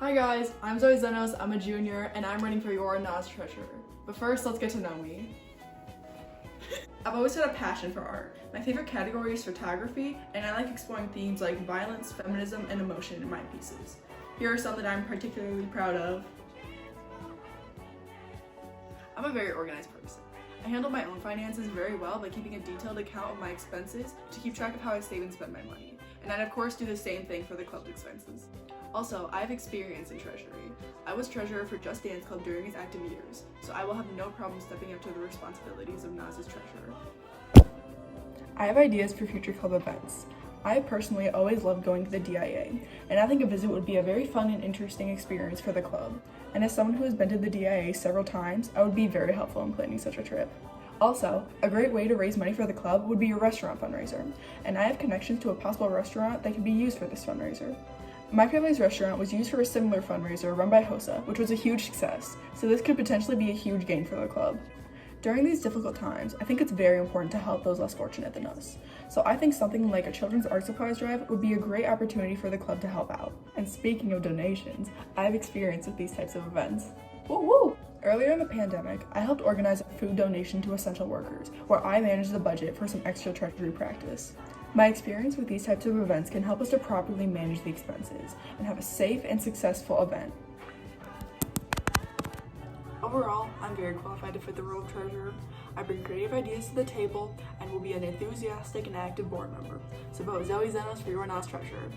Hi guys, I'm Zoe Xenos, I'm a junior, and I'm running for your NAS treasurer. But first, let's get to know me. I've always had a passion for art. My favorite category is photography, and I like exploring themes like violence, feminism, and emotion in my pieces. Here are some that I'm particularly proud of. I'm a very organized person. I handle my own finances very well by keeping a detailed account of my expenses to keep track of how I save and spend my money. And I'd of course do the same thing for the club's expenses. Also, I have experience in treasury. I was treasurer for Just Dance Club during its active years, so I will have no problem stepping up to the responsibilities of NAS's treasurer. I have ideas for future club events. I personally always loved going to the DIA, and I think a visit would be a very fun and interesting experience for the club. And as someone who has been to the DIA several times, I would be very helpful in planning such a trip. Also, a great way to raise money for the club would be a restaurant fundraiser, and I have connections to a possible restaurant that could be used for this fundraiser. My family's restaurant was used for a similar fundraiser run by HOSA, which was a huge success, so this could potentially be a huge gain for the club. During these difficult times, I think it's very important to help those less fortunate than us. So I think something like a children's art supplies drive would be a great opportunity for the club to help out. And speaking of donations, I have experience with these types of events. Woo woo! Earlier in the pandemic, I helped organize a food donation to essential workers, where I managed the budget for some extra treasury practice. My experience with these types of events can help us to properly manage the expenses and have a safe and successful event. Overall, I'm very qualified to fit the role of treasurer. I bring creative ideas to the table and will be an enthusiastic and active board member. So vote Zoe Xenos for your NAS treasurer.